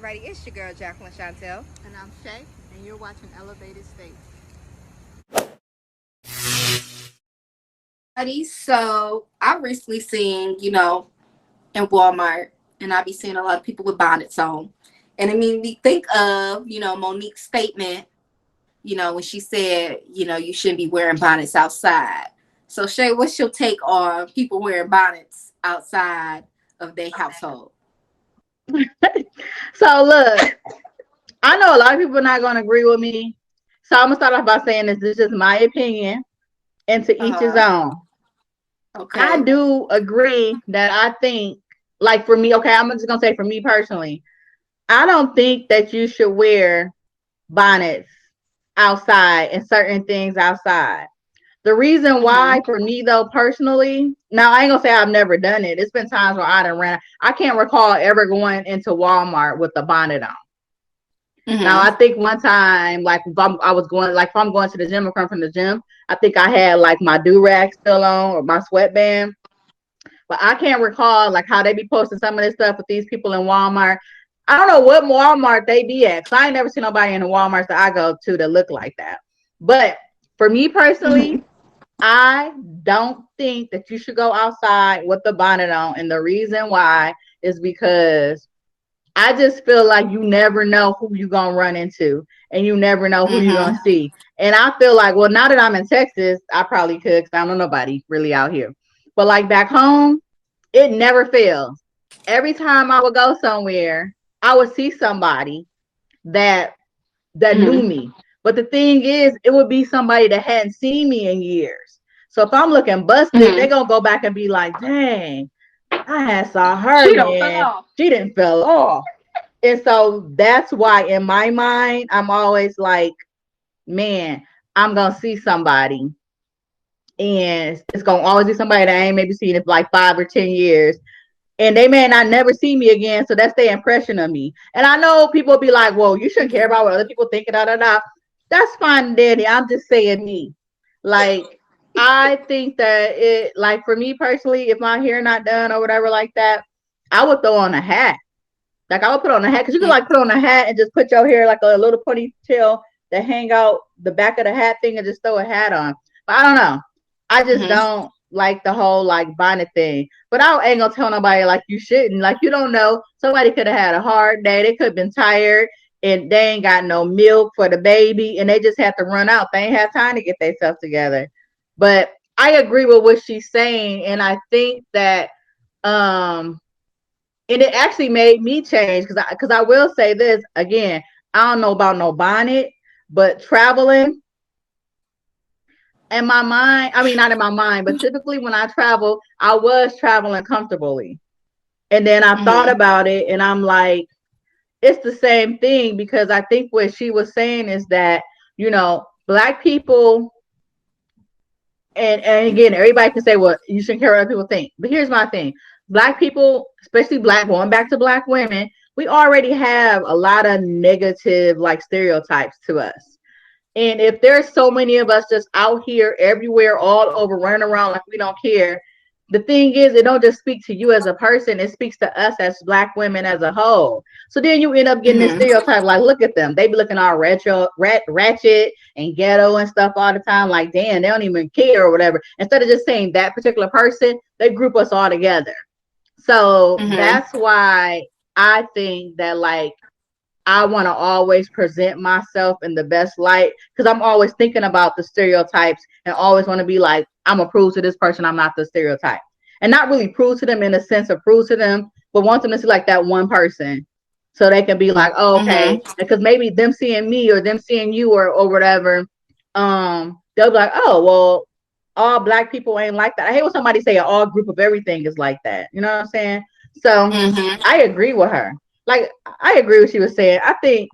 everybody. It's your girl, Jacqueline Shauntell. And I'm Shay, and you're watching Elevated State. Everybody. So I recently seen, in Walmart, and I be seeing a lot of people with bonnets on. And it made me think of, Monique's statement, when she said, you shouldn't be wearing bonnets outside. So Shay, what's your take on people wearing bonnets outside of their household? So look, I know a lot of people are not going to agree with me. So I'm gonna start off by saying this is just my opinion, and to each his Uh-huh. own. I Okay. do agree that I think, like for me, okay, I'm just gonna say for me personally, I don't think that you should wear bonnets outside and certain things outside. The reason Mm-hmm. why for me though personally, now I ain't gonna say I've never done it. It's been times where I done ran. I can't recall ever going into Walmart with a bonnet on. Now Mm-hmm. I think one time, like I was going, like if I'm going to the gym or come from the gym, I think I had like my do rag still on or my sweatband. But I can't recall like how they be posting some of this stuff with these people in Walmart. I don't know what Walmart they be at. Cause I ain't never seen nobody in the Walmarts that I go to that look like that. But for me personally, Mm-hmm. I don't think that you should go outside with the bonnet on. And the reason why is because I just feel like you never know who you're going to run into and you never know who you're going Mm-hmm. to see. And I feel like, well, now that I'm in Texas, I probably could because I don't know nobody really out here. But like back home, it never fails. Every time I would go somewhere, I would see somebody that knew Mm-hmm. me. But the thing is, it would be somebody that hadn't seen me in years. So if I'm looking busted, they're Mm-hmm. gonna go back and be like, dang, I had saw her, She don't fell man. off. She didn't fell off. And so that's why in my mind, I'm always like, man, I'm gonna see somebody. And it's gonna always be somebody that I ain't maybe seen in like 5 or 10 years. And they may not never see me again. So that's their impression of me. And I know people be like, well, you shouldn't care about what other people think, da da da. That's fine, Daddy. I'm just saying me. Like, I think that it, like for me personally, if my hair not done or whatever like that, I would throw on a hat. Like I would put on a hat because you can like put on a hat and just put your hair like a little ponytail that hang out the back of the hat thing and just throw a hat on. But I don't know. I just Mm-hmm. don't like the whole like bonnet thing. But I ain't gonna tell nobody like you shouldn't. Like you don't know. Somebody could have had a hard day. They could have been tired and they ain't got no milk for the baby and they just had to run out. They ain't have time to get themselves together. But I agree with what she's saying, and I think that um and it actually made me change because I will say this again. I don't know about no bonnet, but traveling in my mind, I mean not in my mind, but typically when I travel, I was traveling comfortably. And then I thought Mm-hmm. about it and I'm like, it's the same thing because I think what she was saying is that, black people and again, everybody can say, well, you shouldn't care what other people think. But here's my thing. Black people, especially going back to black women, we already have a lot of negative like stereotypes to us. And if there's so many of us just out here everywhere, all over, running around like we don't care, the thing is, it don't just speak to you as a person, it speaks to us as black women as a whole. So then you end up getting this Mm-hmm. stereotype like, look at them. They be looking all ratchet and ghetto and stuff all the time. Like, damn, they don't even care or whatever. Instead of just saying that particular person, they group us all together. So Mm-hmm. that's why I think that like I want to always present myself in the best light because I'm always thinking about the stereotypes and always want to be like, I'm going to prove to this person I'm not the stereotype. And not really prove to them in the sense of prove to them, but want them to see like that one person so they can be like, oh, okay. Mm-hmm. Because maybe them seeing me or them seeing you or whatever, they'll be like, oh, well, all black people ain't like that. I hate when somebody say an all group of everything is like that. You know what I'm saying? So Mm-hmm. I agree with her. Like I agree with what she was saying. I think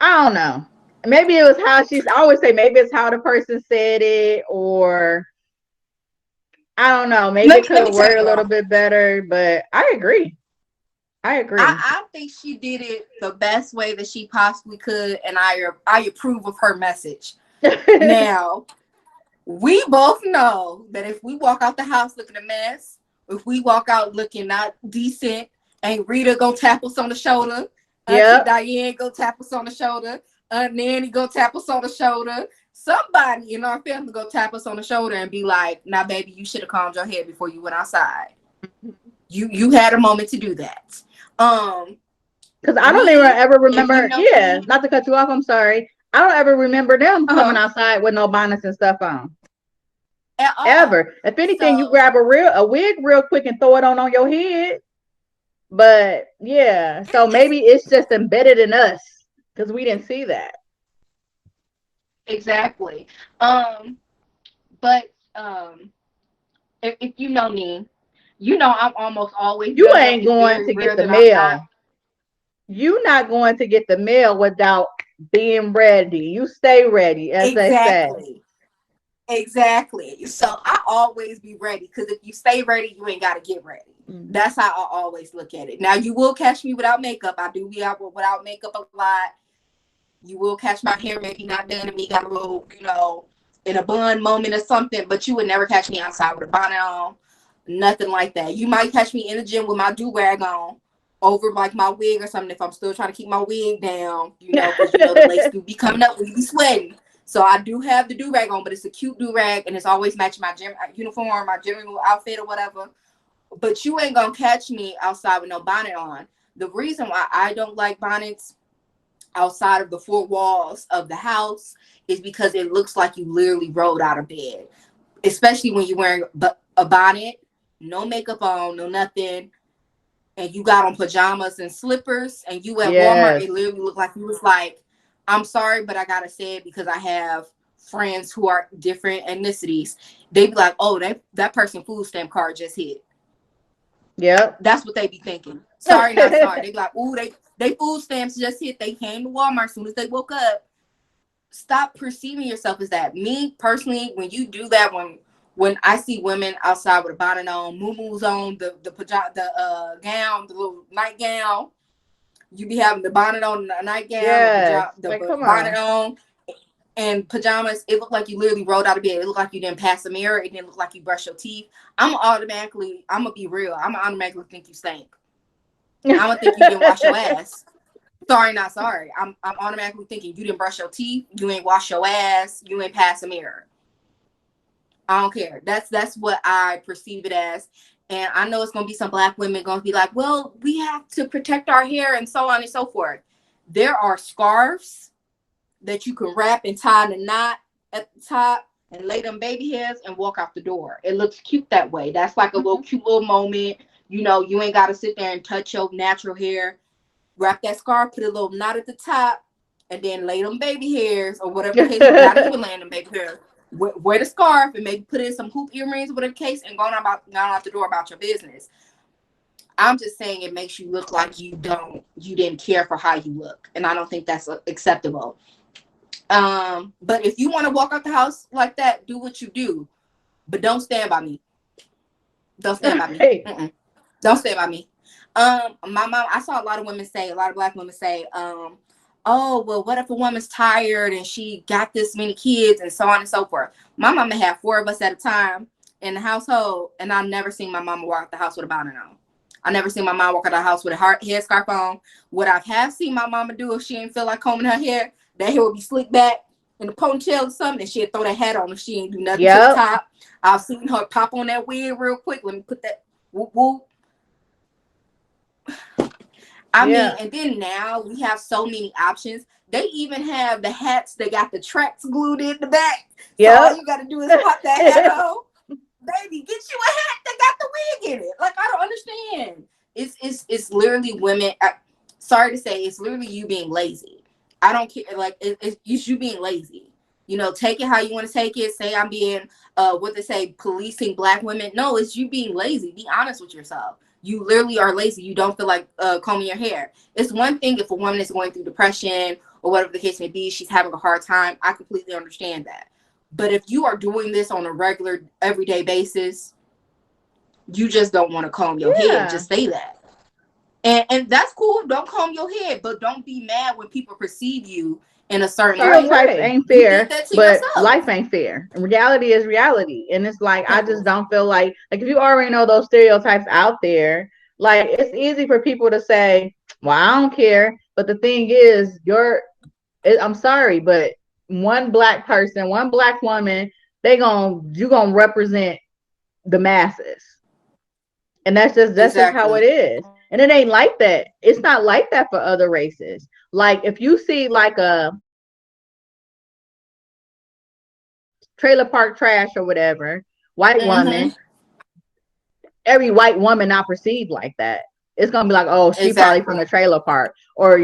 I don't know. Maybe it was how she's. I always say maybe it's how the person said it, or I don't know. Maybe it could Let have me tell worded you a why. little bit better. But I agree. I agree. I think she did it the best way that she possibly could, and I approve of her message. Now, we both know that if we walk out the house looking a mess, if we walk out looking not decent, ain't Rita gonna tap us on the shoulder Auntie Yep. Diane go tap us on the shoulder. Aunt Nanny go tap us on the shoulder. Somebody in our family go tap us on the shoulder and be like, "Now, baby, you should have combed your hair before you went outside. You had a moment to do that." Because I don't even Me, ever if you remember. know Yeah, me, not to cut you off. I'm sorry. I don't ever remember them coming uh-huh, outside with no bonnets and stuff on. at all. Ever. If anything, you So grab a wig real quick and throw it on your head. But yeah, so it's maybe it's just embedded in us because we didn't see that. exactly. But if you know me, you know I'm almost always You done up. ain't It's going very to get rare the that I'm not. mail. You not going to get the mail without being ready. You stay ready, as they say. Exactly. Exactly. So I always be ready because if you stay ready, you ain't got to get ready. Mhm. That's how I always look at it. Now you will catch me without makeup. I do be out without makeup a lot. You will catch my hair maybe not done and me got a little, in a bun moment or something, but you would never catch me outside with a bonnet on. Nothing like that. You might catch me in the gym with my do-rag on over like my wig or something if I'm still trying to keep my wig down, because the lace do be coming up when you be sweating. So I do have the do-rag on, but it's a cute do-rag and it's always matching my gym uniform, my gym outfit or whatever. But you ain't gonna catch me outside with no bonnet on. The reason why I don't like bonnets outside of the four walls of the house is because it looks like you literally rolled out of bed, especially when you're wearing a bonnet, no makeup on, no nothing, and you got on pajamas and slippers, and you at Walmart, Yes. it literally looked like you was like, I'm sorry, but I gotta say it because I have friends who are different ethnicities. They be like, oh, that person food stamp card just hit. Yep. That's what they be thinking. Sorry, not sorry. They be like, ooh, they food stamps just hit. They came to Walmart as soon as they woke up. Stop perceiving yourself as that. Me personally, when you do that, when I see women outside with a bonnet on, muumuus on, the pajama, the gown, the little nightgown, you be having the bonnet on, the nightgown, Yes. Like, the come bonnet on. on, and pajamas. It looked like you literally rolled out of bed. It looked like you didn't pass a mirror. It didn't look like you brushed your teeth. I'm gonna be real. I'm gonna automatically think you stink. I'm gonna think you didn't wash your ass. Sorry, not sorry. I'm automatically thinking you didn't brush your teeth, you ain't wash your ass, you ain't pass a mirror. I don't care. That's what I perceive it as. And I know it's gonna be some black women gonna be like, well, we have to protect our hair and so on and so forth. There are scarves that you can wrap and tie the knot at the top and lay them baby hairs and walk out the door. It looks cute that way. That's like a little cute little moment. You ain't gotta sit there and touch your natural hair. Wrap that scarf, put a little knot at the top, and then lay them baby hairs or whatever the case. Not even laying them baby hairs. Wear the scarf and maybe put in some hoop earrings, whatever the case, and going out the door about your business. I'm just saying it makes you look like you didn't care for how you look, and I don't think that's acceptable. But if you want to walk out the house like that, do what you do, but don't stand by me. Don't stand by me. Right. Don't stand by me. My mom, I saw a lot of black women say, oh, well, what if a woman's tired and she got this many kids and so on and so forth. My mama had 4 of us at a time in the household, and I never seen my mama walk out the house with a bonnet on. I never seen my mom walk out the house with a headscarf on. What I have seen my mama do if she didn't feel like combing her hair, that hair would be slicked back in a ponytail or something, and she'd throw that hat on if she ain't do nothing to the Yep. top. I've seen her pop on that wig real quick. Let me put that whoop whoop. I mean, Yeah. and then now we have so many options. They even have the hats that got the tracks glued in the back. So all Yep. you got to do is pop that hat on. Baby, get you a hat that got the wig in it. Like, I don't understand. It's literally women. Sorry to say, it's literally you being lazy. I don't care. Like, it's you being lazy. Take it how you want to take it. Say I'm being, what they say, policing black women. No, it's you being lazy. Be honest with yourself. You literally are lazy. You don't feel like combing your hair. It's one thing if a woman is going through depression or whatever the case may be, she's having a hard time. I completely understand that. But if you are doing this on a regular, everyday basis, you just don't want to comb your head. Yeah. Just say that. And that's cool. Don't comb your head, but don't be mad when people perceive you in a certain way. Stereotypes Right. ain't You did fair, that to but yourself. life ain't fair. And reality is reality. And it's like I just Mm-mm. don't feel like if you already know those stereotypes out there, like it's easy for people to say, well, I don't care. But the thing is, I'm sorry, but one black person, one black woman, you gonna represent the masses. And that's just how it Exactly. is. And it ain't like that. It's not like that for other races. Like if you see like a trailer park trash or whatever, white Mm-hmm. woman, every white woman not perceived like that. It's gonna be like, oh, she probably from Exactly. the trailer park, or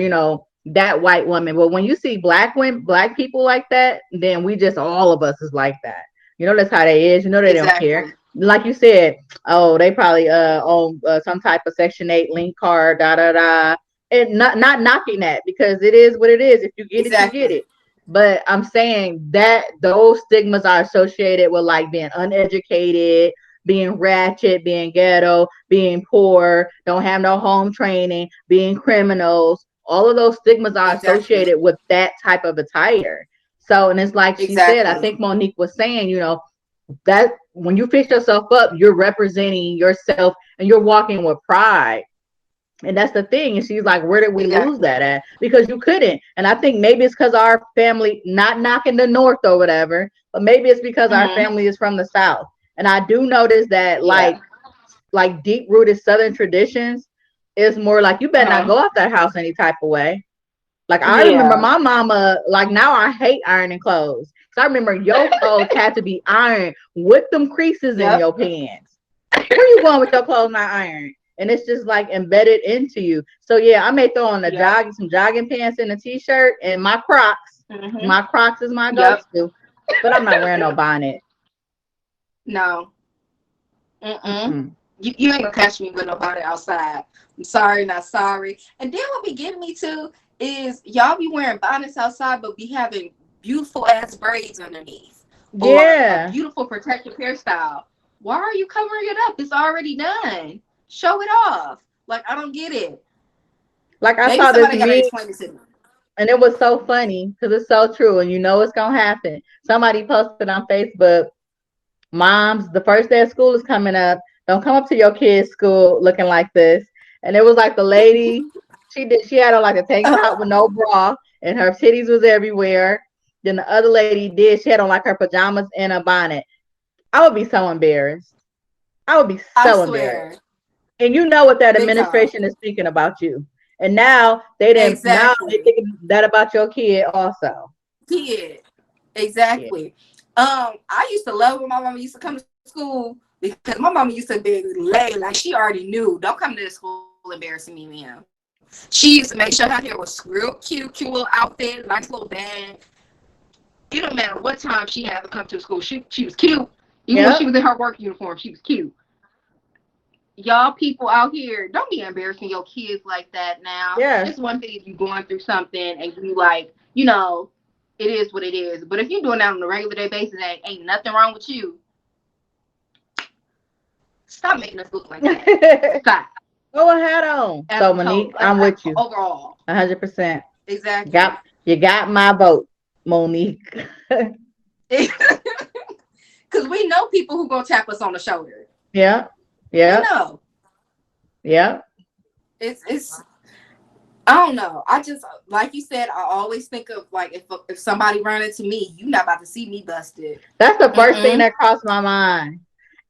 that white woman. But when you see black women, black people like that, then we just all of us is like that. That's how they is. They don't care. Exactly. Like you said, oh, they probably own some type of Section 8 link card, da da da. And not knocking that, because it is what it is. If you get it, you get Exactly. it. But I'm saying that those stigmas are associated with like being uneducated, being ratchet, being ghetto, being poor, don't have no home training, being criminals. All of those stigmas are Exactly. associated with that type of attire. So, and it's like she said, I Exactly. think Monique was saying, that when you fix yourself up, you're representing yourself and you're walking with pride. And that's the thing. And she's like, where did we lose Exactly. that at? Because you couldn't. And I think maybe it's because our family, not knocking the North or whatever, but maybe it's because our Mm-hmm. family is from the South. And I do notice that Yeah. like deep rooted Southern traditions is more like, you better not Uh-huh. go out that house any type of way. Like I remember Yeah. my mama, like now I hate ironing clothes. So I remember your clothes had to be ironed with them creases in Yep. your pants. Where you going with your clothes not ironed? And it's just like embedded into you. So yeah, I may throw on Yep. some jogging pants and a t-shirt and my Crocs. Mm-hmm. My Crocs is my Yep. go-to, but I'm not wearing no bonnet. No. Mm-mm. Mm-mm. You ain't gonna catch me with nobody outside. I'm sorry, not sorry. And then what be getting me to is y'all be wearing bonnets outside, but be having beautiful ass braids underneath, or a Yeah. beautiful protective hairstyle. Why are you covering it up? It's already done. Show it off. Like, I don't get it. Like I Maybe saw this somebody gotta meme. explain it to me. And it was so funny because it's so true, and it's gonna happen. Somebody posted on Facebook, "Moms, the first day of school is coming up. Don't come up to your kids' school looking like this." And it was like the lady, she had on like a tank top with no bra, and her titties was everywhere. Then the other lady she had on like her pajamas and a bonnet. I would be so embarrassed. I would be I so embarrassed. swear. And you know what that Big time. administration is thinking about you. And now they Exactly. thinking that about your kid also. Kid. Yeah. Exactly. I used to love when my mama used to come to school because my mama used to be late, like she already knew. Don't come to the school embarrassing me, ma'am. She used to make sure her hair was real cute little outfit, nice little bag. It don't matter what time she had to come to school. She was cute. Even when she was in Yep. her work uniform, she was cute. Y'all people out here, don't be embarrassing your kids like that now. Yes. It's one thing if you're going through something and you like, it is what it is. But if you're doing that on a regular day basis and ain't nothing wrong with you, stop making us look like that. Stop. Go ahead on. As So a total, Monique, I'm with you. overall. 100%. Exactly. Got you got my vote, Monique. Because we know people who gonna tap us on the shoulder. Yeah. We Yeah. know. Yeah. It's I don't know. I just, like you said, I always think of like if somebody run into me, you not about to see me busted. That's the first thing Mm-mm. that crossed my mind.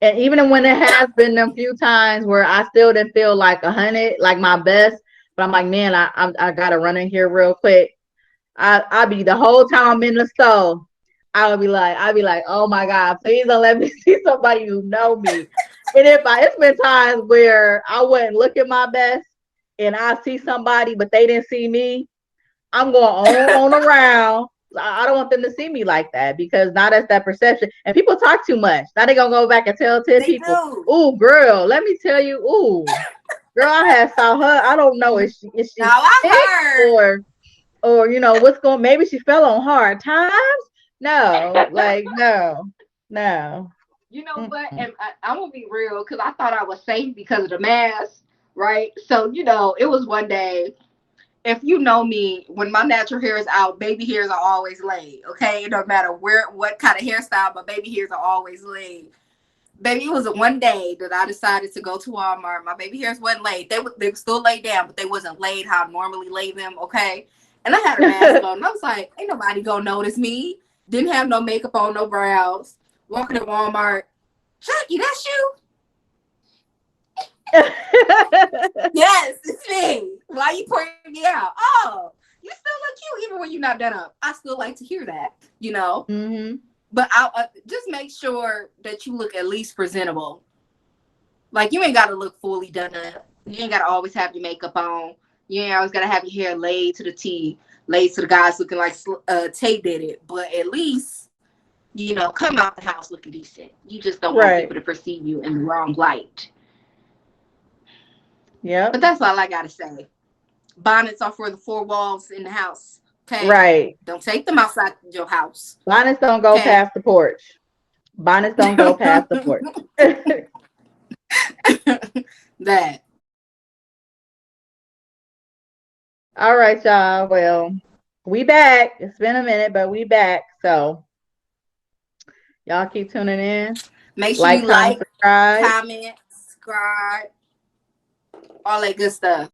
And even when it has been a few times where I still didn't feel like 100, like my best, but I'm like, man, I gotta run in here real quick. I be the whole time I'm in the store, I'll be like, oh my God, please don't let me see somebody who know me. And it's been times where I wouldn't look at my best and I see somebody, but they didn't see me. I'm going on around. I don't want them to see me like that, because now that's that perception. And people talk too much. Now they gonna go back and tell 10 They people, do. "Ooh, girl, let me tell you, ooh, girl, I had saw her. I don't know, is she Now sick, I heard. or what's going? Maybe she fell on hard times. No, like no. You know what? Mm-mm. And I'm gonna be real because I thought I was safe because of the mask, right? So it was one day. If you know me, when my natural hair is out, baby hairs are always laid. Okay, it don't matter what kind of hairstyle, but baby hairs are always laid. Baby, it was one day that I decided to go to Walmart. My baby hairs wasn't laid. They were still laid down, but they wasn't laid how I normally lay them, okay? And I had a mask on. And I was like, ain't nobody gonna notice me. Didn't have no makeup on, no brows. Walking to Walmart. Jackie, that's you? Yes, it's me. Why you pointing me out? Oh, you still look cute even when you're not done up. I still like to hear that, you know? Mm-hmm. But I'll just make sure that you look at least presentable. Like, you ain't got to look fully done up. You ain't got to always have your makeup on. You ain't always got to have your hair laid to the T, laid to the guys looking like Tay did it. But at least, you know, come out the house looking decent. You just don't want people to perceive you in the wrong light. Yeah. But that's all I got to say. Bonnets are for the four walls in the house. Okay? Right. Don't take them outside your house. Bonnets don't go past the porch. Bonnets don't go past the porch. That. All right, y'all. Well, we back. It's been a minute, but we back. So y'all keep tuning in. Make sure you like, subscribe. comment, subscribe, all that good stuff.